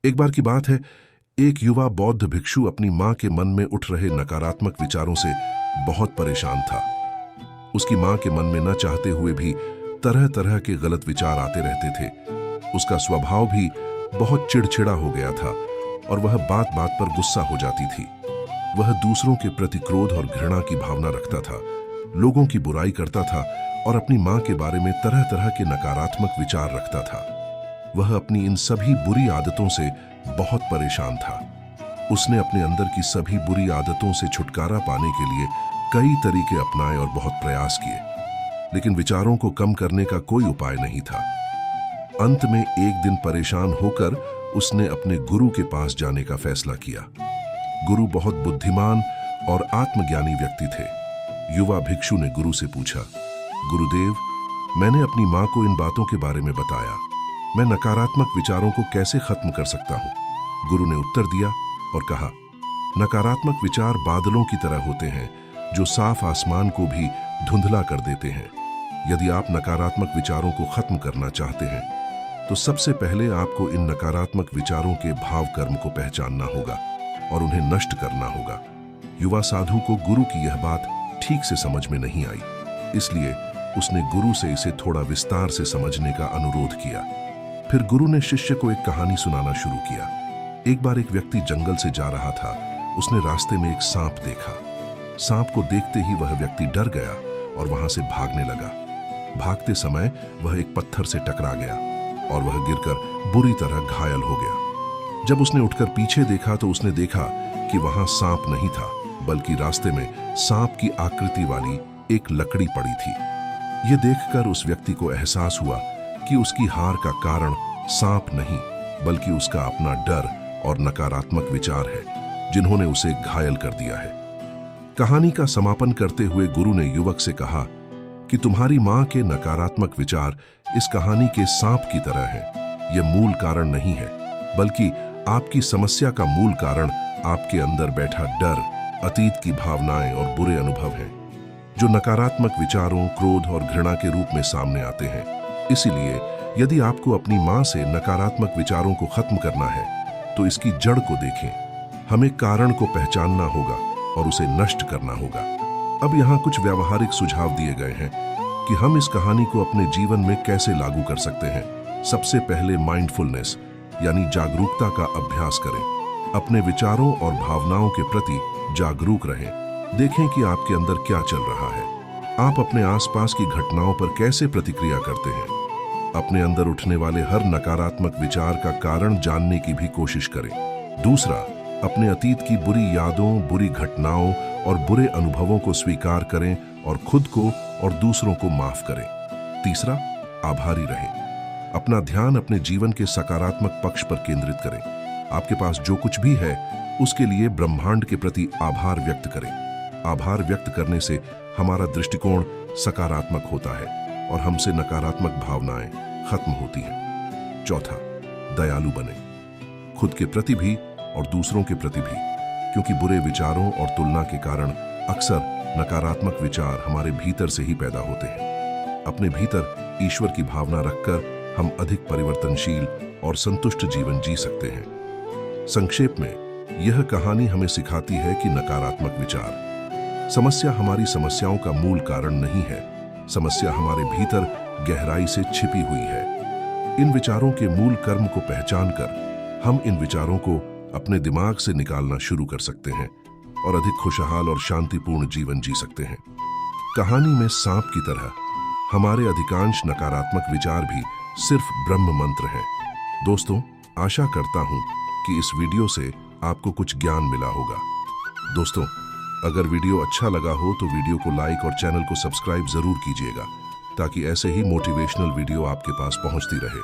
एक बार की बात है, एक युवा बौद्ध भिक्षु अपनी मां के मन में उठ रहे नकारात्मक विचारों से बहुत परेशान था। उसकी मां के मन में न चाहते हुए भी तरह तरह के गलत विचार आते रहते थे। उसका स्वभाव भी बहुत चिड़चिड़ा हो गया था और वह बात बात पर गुस्सा हो जाती थी। वह दूसरों के प्रति क्रोध और घृणा की भावना रखता था, लोगों की बुराई करता था और अपनी मां के बारे में तरह तरह के नकारात्मक विचार रखता था। वह अपनी इन सभी बुरी आदतों से बहुत परेशान था। उसने अपने अंदर की सभी बुरी आदतों से छुटकारा पाने के लिए कई तरीके अपनाए और बहुत प्रयास किए, लेकिन विचारों को कम करने का कोई उपाय नहीं था। अंत में एक दिन परेशान होकर उसने अपने गुरु के पास जाने का फैसला किया। गुरु बहुत बुद्धिमान और आत्मज्ञानी व्यक्ति थे। युवा भिक्षु ने गुरु से पूछा, गुरुदेव, मैंने अपनी मां को इन बातों के बारे में बताया, मैं नकारात्मक विचारों को कैसे खत्म कर सकता हूं? गुरु ने उत्तर दिया और कहा, नकारात्मक विचार बादलों की तरह होते हैं जो साफ आसमान को भी धुंधला कर देते हैं। यदि आप नकारात्मक विचारों को खत्म करना चाहते हैं तो सबसे पहले आपको इन नकारात्मक विचारों के भाव कर्म को पहचानना होगा और उन्हें नष्ट करना होगा। युवा साधु को गुरु की यह बात ठीक से समझ में नहीं आई, इसलिए उसने गुरु से इसे थोड़ा विस्तार से समझने का अनुरोध किया। फिर गुरु ने शिष्य को एक कहानी सुनाना शुरू किया। एक बार एक व्यक्ति जंगल से जा रहा था। उसने रास्ते में एक सांप देखा। सांप को देखते ही वह व्यक्ति डर गया और वहां से भागने लगा। भागते समय वह एक पत्थर से टकरा गया और वह गिरकर बुरी तरह घायल हो गया। जब उसने उठकर पीछे देखा तो उसने देखा कि वहां सांप नहीं था, बल्कि रास्ते में सांप की आकृति वाली एक लकड़ी पड़ी थी। यह देखकर उस व्यक्ति को एहसास हुआ कि उसकी हार का कारण सांप नहीं, बल्कि उसका अपना डर और नकारात्मक विचार है, जिन्होंने उसे घायल कर दिया है। कहानी का समापन करते हुए गुरु ने युवक से कहा कि तुम्हारी मां के नकारात्मक विचार इस कहानी के सांप की तरह हैं। यह मूल कारण नहीं है, बल्कि आपकी समस्या का मूल कारण आपके अंदर बैठा डर, अतीत की भावनाएं और बुरे अनुभव हैं, जो नकारात्मक विचारों, क्रोध और घृणा के रूप में सामने आते हैं। इसीलिए यदि आपको अपनी मां से नकारात्मक विचारों को खत्म करना है तो इसकी जड़ को देखें। हमें कारण को पहचानना होगा और उसे नष्ट करना होगा। अब यहाँ कुछ व्यावहारिक सुझाव दिए गए हैं कि हम इस कहानी को अपने जीवन में कैसे लागू कर सकते हैं। सबसे पहले माइंडफुलनेस यानी जागरूकता का अभ्यास करें। अपने विचारों और भावनाओं के प्रति जागरूक रहें। देखें कि आपके अंदर क्या चल रहा है। आप अपने आसपास की घटनाओं पर कैसे प्रतिक्रिया करते हैं। अपने अंदर उठने वाले हर नकारात्मक विचार का कारण जानने की भी कोशिश करें। दूसरा, अपने अतीत की बुरी यादों, बुरी घटनाओं और बुरे अनुभवों को स्वीकार करें और खुद को और दूसरों को माफ करें। तीसरा, आभारी रहें। अपना ध्यान अपने जीवन के सकारात्मक पक्ष पर केंद्रित करें। आपके पास जो कुछ भी है उसके लिए ब्रह्मांड के प्रति आभार व्यक्त करें। आभार व्यक्त करने से हमारा दृष्टिकोण सकारात्मक होता है और हमसे नकारात्मक भावनाएं खत्म होती हैं। चौथा, दयालु बने, खुद के प्रति भी और दूसरों के प्रति भी, क्योंकि बुरे विचारों और तुलना के कारण अक्सर नकारात्मक विचार हमारे भीतर से ही पैदा होते हैं। अपने भीतर ईश्वर की भावना रखकर हम अधिक परिवर्तनशील और संतुष्ट जीवन जी सकते हैं। संक्षेप में, यह कहानी हमें सिखाती है कि नकारात्मक विचार समस्या हमारी समस्याओं का मूल कारण नहीं है। समस्या हमारे भीतर गहराई से छिपी हुई है। इन विचारों के मूल कर्म को पहचानकर हम इन विचारों को अपने दिमाग से निकालना शुरू कर सकते हैं और अधिक खुशहाल और शांतिपूर्ण जीवन जी सकते हैं। कहानी में सांप की तरह हमारे अधिकांश नकारात्मक विचार भी सिर्फ ब्रह्म मंत्र हैं। दोस्तों, आशा करता हूं कि इस वीडियो से आपको कुछ ज्ञान मिला होगा। दोस्तों, अगर वीडियो अच्छा लगा हो तो वीडियो को लाइक और चैनल को सब्सक्राइब जरूर कीजिएगा, ताकि ऐसे ही मोटिवेशनल वीडियो आपके पास पहुंचती रहे।